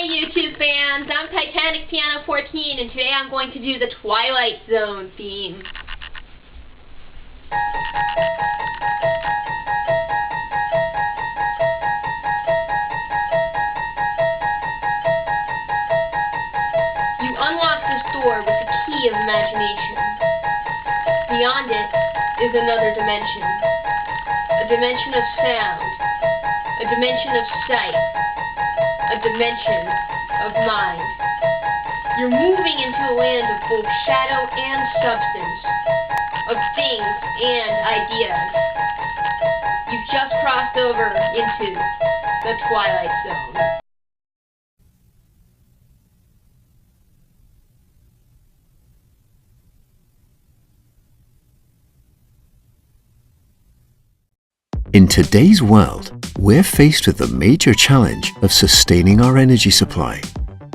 Hey YouTube fans, I'm Titanic Piano 14 and today I'm going to do the Twilight Zone theme. You unlock this door with the key of imagination. Beyond it is another dimension. A dimension of sound. A dimension of sight. A dimension of mind. You're moving into a land of both shadow and substance, of things and ideas. You've just crossed over into the Twilight Zone. In today's world, we're faced with the major challenge of sustaining our energy supply.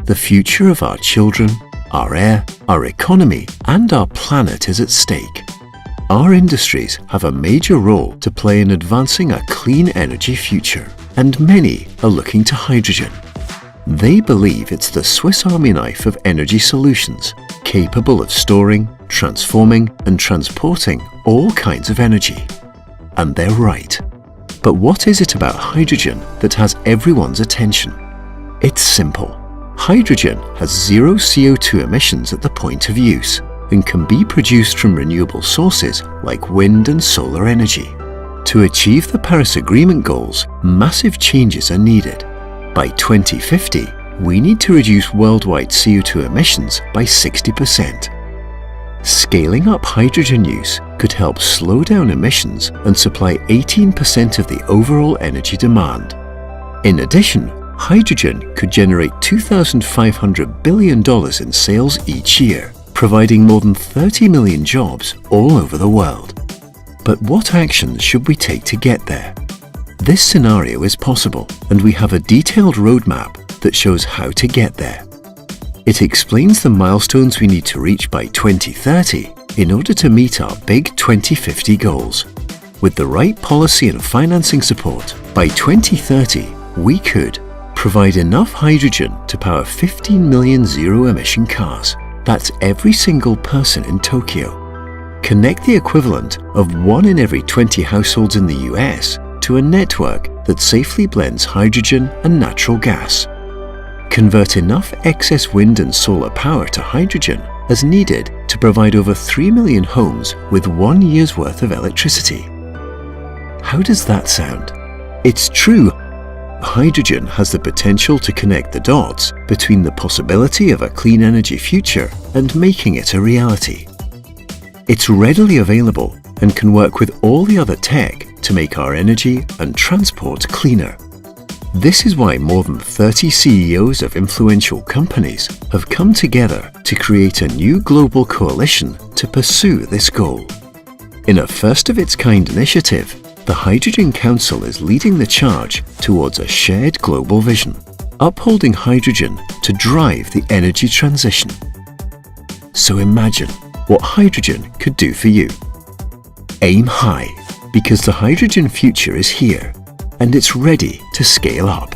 The future of our children, our air, our economy, and our planet is at stake. Our industries have a major role to play in advancing a clean energy future, and many are looking to hydrogen. They believe it's the Swiss Army knife of energy solutions, capable of storing, transforming, and transporting all kinds of energy. And they're right. But what is it about hydrogen that has everyone's attention? It's simple. Hydrogen has zero CO2 emissions at the point of use and can be produced from renewable sources like wind and solar energy. To achieve the Paris Agreement goals, massive changes are needed. By 2050, we need to reduce worldwide CO2 emissions by 60%. Scaling up hydrogen use could help slow down emissions and supply 18% of the overall energy demand. In addition, hydrogen could generate $2,500 billion in sales each year, providing more than 30 million jobs all over the world. But what actions should we take to get there? This scenario is possible, and we have a detailed roadmap that shows how to get there. It explains the milestones we need to reach by 2030 in order to meet our big 2050 goals. With the right policy and financing support, by 2030 we could provide enough hydrogen to power 15 million zero-emission cars. That's every single person in Tokyo. Connect the equivalent of 1 in every 20 households in the US to a network that safely blends hydrogen and natural gas. Convert enough excess wind and solar power to hydrogen as needed to provide over 3 million homes with 1 year's worth of electricity. How does that sound? It's true. Hydrogen has the potential to connect the dots between the possibility of a clean energy future and making it a reality. It's readily available and can work with all the other tech to make our energy and transport cleaner. This is why more than 30 CEOs of influential companies have come together to create a new global coalition to pursue this goal. In a first-of-its-kind initiative, the Hydrogen Council is leading the charge towards a shared global vision, upholding hydrogen to drive the energy transition. So imagine what hydrogen could do for you. Aim high, because the hydrogen future is here, and it's ready to scale up.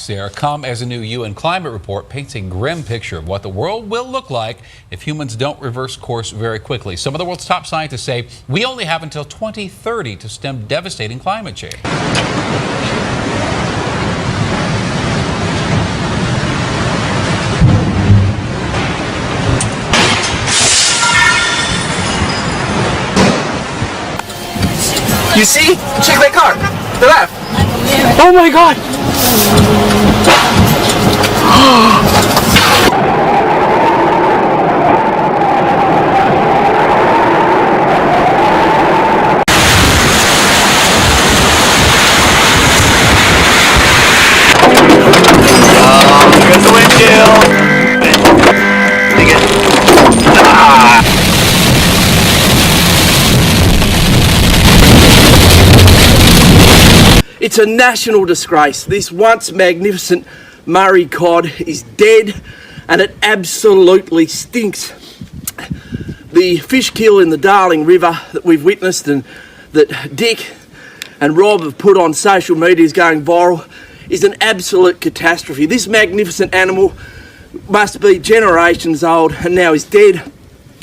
There come as a new UN climate report paints a grim picture of what the world will look like if humans don't reverse course very quickly. Some of the world's top scientists say we only have until 2030 to stem devastating climate change. You see? Check that car. The left. Oh my God. It's a national disgrace. This once magnificent Murray cod is dead and it absolutely stinks. The fish kill in the Darling River that we've witnessed and that Dick and Rob have put on social media is going viral is an absolute catastrophe. This magnificent animal must be generations old and now is dead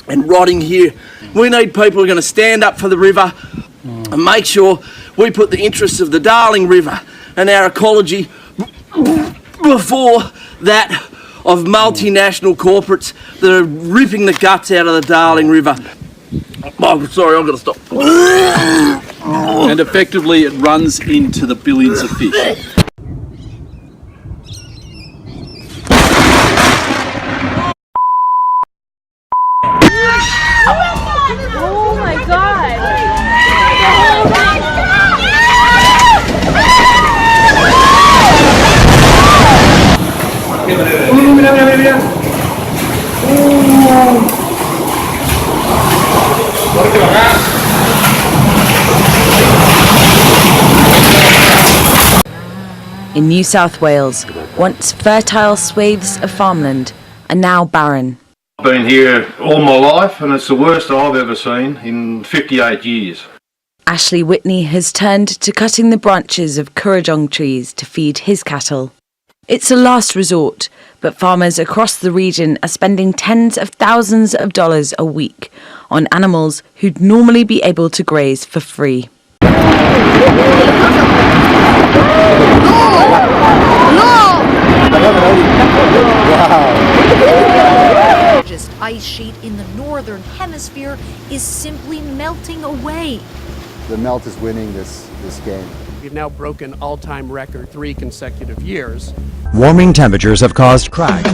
and rotting here. We need people who are going to stand up for the river and make sure we put the interests of the Darling River and our ecology before that of multinational corporates that are ripping the guts out of the Darling River. Oh, sorry, I've got to stop. And effectively it runs into the billions of fish. Oh my God! In New South Wales, once fertile swathes of farmland are now barren. I've been here all my life and it's the worst I've ever seen in 58 years. Ashley Whitney has turned to cutting the branches of kurrajong trees to feed his cattle. It's a last resort, but farmers across the region are spending tens of thousands of dollars a week on animals who'd normally be able to graze for free. The largest ice sheet in the northern hemisphere is simply melting away. The melt is winning this game. We've now broken all-time record 3 consecutive years. Warming temperatures have caused cracks.